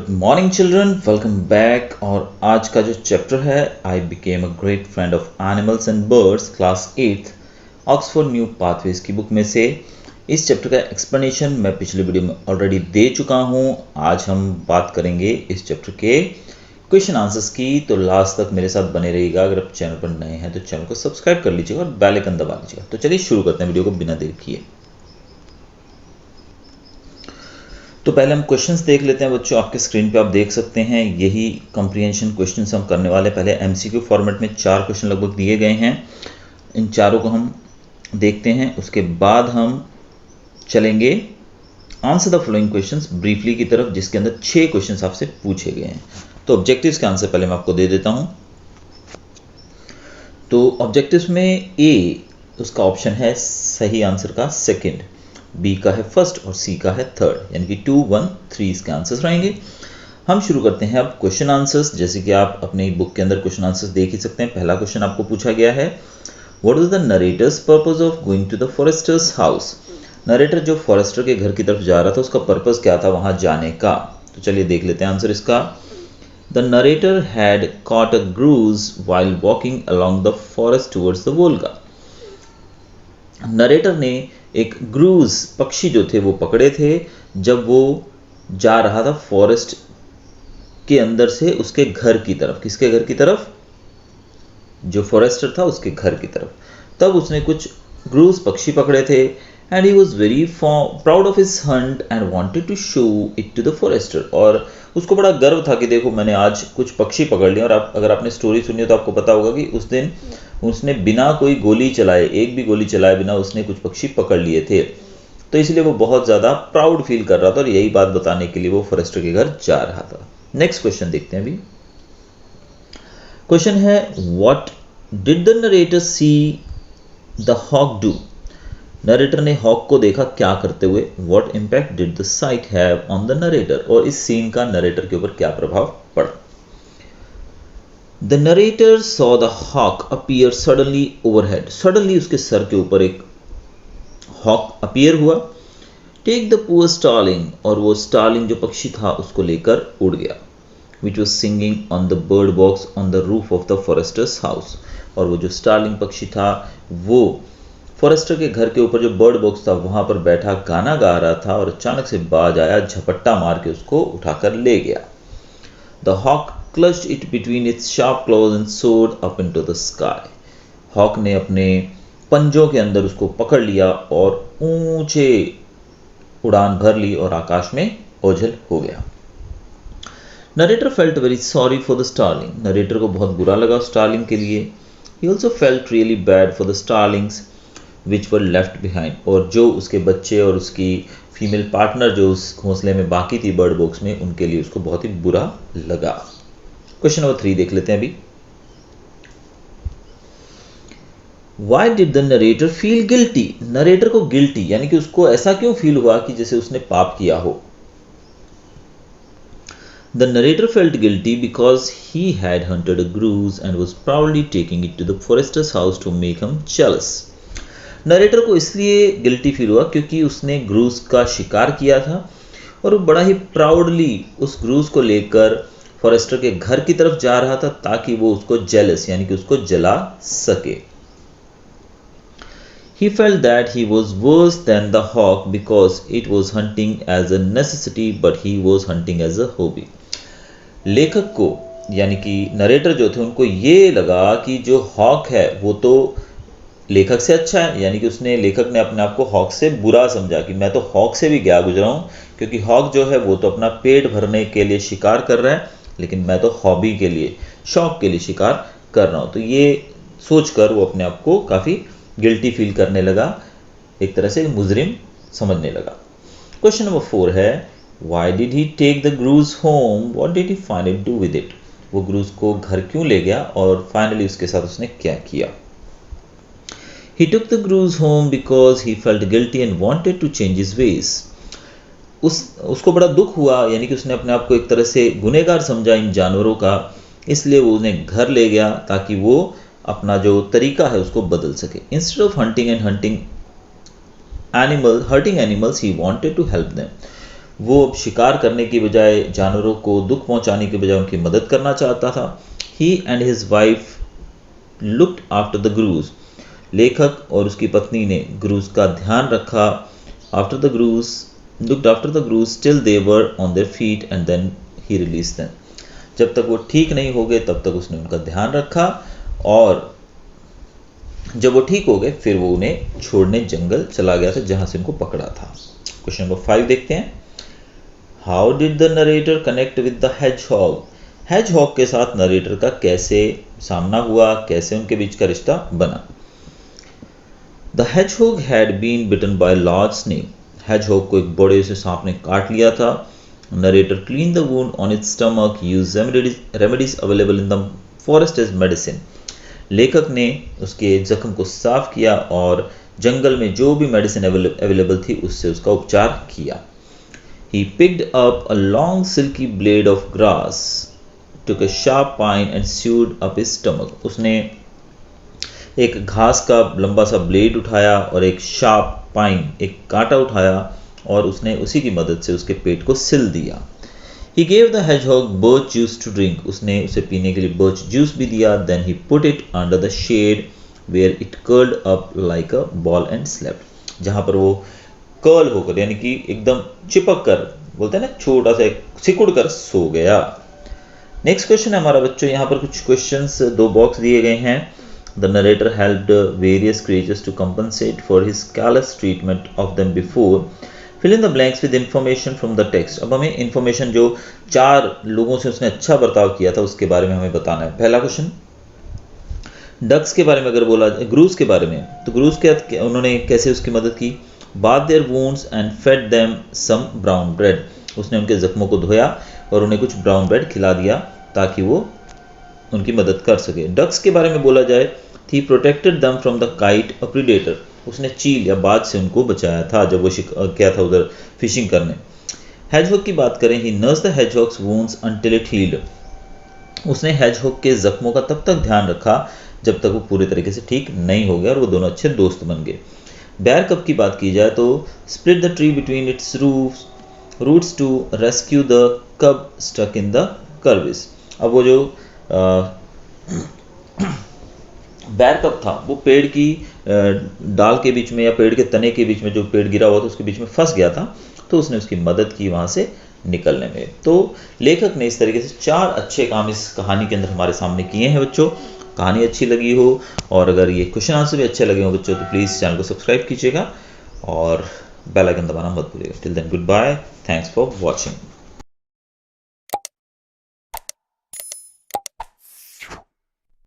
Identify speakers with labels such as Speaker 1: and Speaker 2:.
Speaker 1: Good morning children, welcome back. और आज का जो चैप्टर है I became a great friend of animals and birds, class 8 Oxford new pathways की book में से इस चैप्टर का एक्सप्लेनेशन मैं पिछले वीडियो में ऑलरेडी दे चुका हूँ। आज हम बात करेंगे इस चैप्टर के क्वेश्चन आंसर्स की, तो लास्ट तक मेरे साथ बने रहिएगा। अगर आप चैनल पर नए हैं तो चैनल को सब्सक्राइब कर लीजिएगा और बेल आइकन दबा लीजिएगा। तो चलिए शुरू करते हैं वीडियो को बिना देर किए। तो पहले हम क्वेश्चंस देख लेते हैं बच्चों। आपके स्क्रीन पे आप देख सकते हैं यही कंप्रीहेंशन क्वेश्चंस हम करने वाले। पहले एमसीक्यू फॉर्मेट में 4 क्वेश्चन लगभग दिए गए हैं, इन चारों को हम देखते हैं। उसके बाद हम चलेंगे answer the following questions briefly की तरफ, जिसके अंदर 6 क्वेश्चंस आपसे पूछे गए हैं। तो ऑब्जेक्टिव्स के आंसर पहले मैं आपको दे देता हूं। तो ऑब्जेक्टिव्स में ए उसका ऑप्शन है सही आंसर का सेकंड, बी का है फर्स्ट और सी का है थर्ड, यानी कि 2, 1, 3 इसके आंसर्स रहेंगे। हम शुरू करते हैं अब क्वेश्चन आंसर्स। जैसे कि आप अपनी बुक के अंदर क्वेश्चन आंसर्स देख ही सकते हैं। पहला क्वेश्चन आपको पूछा गया है, what is the narrator's purpose of going to the forester's house. Narrator जो फॉरेस्टर के घर की तरफ जा रहा था, उसका पर्पस क्या था वहां जाने का। तो चलिए देख लेते हैं आंसर इसका। The narrator had caught a grouse while walking along the forest towards the Volga. Narrator ने एक ग्रूज पक्षी जो थे वो पकड़े थे जब वो जा रहा था फॉरेस्ट के अंदर से उसके घर की तरफ। किसके घर की तरफ? जो फॉरेस्टर था उसके घर की तरफ। तब उसने कुछ ग्रूज पक्षी पकड़े थे and he was very proud of his hunt and wanted to show it to the forester. और उसको बड़ा गर्व था कि देखो मैंने आज कुछ पक्षी पकड़ लिए। और अगर आपने स्टोरी सुनी हो तो आपको पता होगा कि उस दिन उसने बिना कोई गोली चलाए, एक भी गोली चलाए बिना उसने कुछ पक्षी पकड़ लिए थे। तो इसलिए वो बहुत ज़्यादा प्राउड फील कर रहा था और यही बात बताने के लिए वो फॉरेस्टर के घर जा रहा था। नेक्स्ट क्वेश्चन देखते हैं अभी। क्वेश्चन है, what did the narrator see the hawk do. Narrator ने हॉक को देखा क्या करते हुए। What impact did the sight have on the narrator. और इस सीन का नरेटर के ऊपर क्या प्रभाव पड़ा। The narrator saw the hawk appear suddenly overhead. Suddenly उसके सर के ऊपर एक hawk appear हुआ। Take the poor starling, और वो starling जो पक्षी था उसको लेकर उड़ गया। Which was singing on the bird box on the roof of the forester's house. और वो जो starling पक्षी था वो फॉरेस्टर के घर के ऊपर जो बर्ड बॉक्स था वहां पर बैठा गाना गा रहा था और अचानक से बाज आया, झपट्टा मार के उसको उठाकर ले गया। The hawk clutched it between its sharp claws and soared up into the sky. Hawk ने अपने पंजों के अंदर उसको पकड़ लिया और ऊंचे उड़ान भर ली और आकाश में ओझल हो गया। Narrator felt very sorry for the starling. Narrator को बहुत बुरा लगा स्टारलिंग के लिए। He also felt really bad for the starlings which were left behind. और जो उसके बच्चे और उसकी फीमेल पार्टनर जो उस घोंसले में बाकी थी बर्ड बॉक्स में, उनके लिए उसको बहुत ही बुरा लगा। क्वेश्चन नंबर 3 देख लेते हैं अभी। Why did the narrator feel guilty? Narrator को गिल्टी यानी कि उसको ऐसा क्यों फील हुआ कि जैसे उसने पाप किया हो। The narrator felt guilty because he had hunted a grouse and was proudly taking it to the forester's house to make him jealous. Narrator को इसलिए गिल्टी फील हुआ क्योंकि उसने ग्रूज का शिकार किया था और वो बड़ा ही प्राउडली उस ग्रूज को लेकर फॉरेस्टर के घर की तरफ जा रहा था ताकि वो उसको जेलस यानी कि उसको जला सके। He felt that he was worse than the hawk because it was hunting as a necessity but he was hunting as a hobby. लेखक को यानी कि नरेटर जो थे उनको ये लगा कि जो हॉक है वो तो लेखक से अच्छा है, यानी कि लेखक ने अपने आप को हॉक से बुरा समझा कि मैं तो हॉक से भी गया गुजरा हूं, क्योंकि हॉक जो है वो तो अपना पेट भरने के लिए शिकार कर रहा है, लेकिन मैं तो हॉबी के लिए, शौक के लिए शिकार कर रहा हूं। तो ये सोचकर वो अपने आप को काफी गिल्टी फील करने लगा, एक तरह से मुजरिम समझने लगा। क्वेश्चन नंबर 4 है, why did he take the grouse home, what did he finally do with it. वो ग्रूज को घर क्यों ले गया और फाइनली उसके साथ उसने क्या किया। He took the grouse home because he felt guilty and wanted to change his ways. उसको बड़ा दुख हुआ, यानी कि उसने अपने आप को एक तरह से गुनहगार समझा इन जानवरों का, इसलिए वो उन्हें घर ले गया ताकि वो अपना जो तरीका है उसको बदल सके। Instead of hunting and hurting animals, he wanted to help them. वो अब शिकार करने की बजाय, जानवरों को दुख पहुंचाने के बजाय उनकी मदद करना चाहता था। He and his wife looked after the grouse. लेखक और उसकी पत्नी ने ग्रूज का ध्यान रखा। After the grouse looked after the grouse till they were on their feet and then he released them. जब तक वो ठीक नहीं हो गए तब तक उसने उनका ध्यान रखा, और जब वो ठीक हो गए फिर वो उन्हें छोड़ने जंगल चला गया था जहां से उनको पकड़ा था। क्वेश्चन नंबर 5 देखते हैं। How did the narrator connect with the hedgehog? Hedgehog के साथ नरेटर का कैसे सामना हुआ, कैसे उनके बीच का रिश्ता बना? The hedgehog had been bitten by large snake. Hedgehog को एक बड़े से सांप ने काट लिया था। Narrator clean the wound on its stomach, use remedies available in the forest as medicine. लेखक ने उसके जख्म को साफ किया और जंगल में जो भी मेडिसिन अवेलेबल थी उससे उसका उपचार किया। He picked up a long silky blade of grass, took a sharp pine and sewed up his stomach. उसने एक घास का लंबा सा ब्लेड उठाया और एक शार्प पाइन, एक कांटा उठाया और उसने उसी की मदद से उसके पेट को सिल दिया। He gave the hedgehog birch juice to drink. उसने उसे पीने के लिए birch juice भी दिया। Then he put it under the shade where it curled up like a ball and slept. जहाँ पर वो कर्ल होकर यानी कि एकदम चिपक कर, बोलते हैं ना, छोटा सा सिकुड़ कर सो गया। नेक्स्ट क्वेश्चन है हमारा बच्चों, यहाँ पर कुछ क्वेश्चंस, 2 बॉक्स दिए गए हैं। The narrator helped various creatures to compensate for his careless treatment of them before. Fill in the blanks with information from the text. अब हमें इंफॉर्मेशन जो 4 लोगों से उसने अच्छा बर्ताव किया था उसके बारे में हमें बताना है। पहला क्वेश्चन, डक्स के बारे में अगर बोला, ग्रूज के बारे में, तो ग्रूज के उन्होंने कैसे उसकी मदद की? Bathe their wounds and fed them some brown bread. उसने उनके जख्मों को धोया और उन्हें कुछ ब्राउन ब्रेड खिला दिया ताकि वो उनकी मदद कर सके। डक्स के बारे में बोला जाए, he protected them from the kite a predator. उसने चील या बाज से उनको बचाया था जब वो गया था उधर फिशिंग करने। हेजहॉग की बात करें, he nursed the hedgehog's wounds until it healed. उसने हेजहॉग के जख्मों का तब तक ध्यान रखा जब तक वो पूरी तरीके से ठीक नहीं हो गया और वो दोनों अच्छे दोस्त बन गए। बेयर कब की बात की जाए तो split the tree between its roots to rescue the cub stuck in the crevice. अब वो जो बेयर कब था वो पेड़ की डाल के बीच में या पेड़ के तने के बीच में, जो पेड़ गिरा हुआ था उसके बीच में फंस गया था, तो उसने उसकी मदद की वहां से निकलने में। तो लेखक ने इस तरीके से 4 अच्छे काम इस कहानी के अंदर हमारे सामने किए हैं बच्चों। कहानी अच्छी लगी हो और अगर ये क्वेश्चन आंसर भी अच्छे लगे हो बच्चों तो प्लीज़ चैनल को सब्सक्राइब कीजिएगा और बेल आइकन दबाना मत भूलिएगा। Till then goodbye, thanks for watching.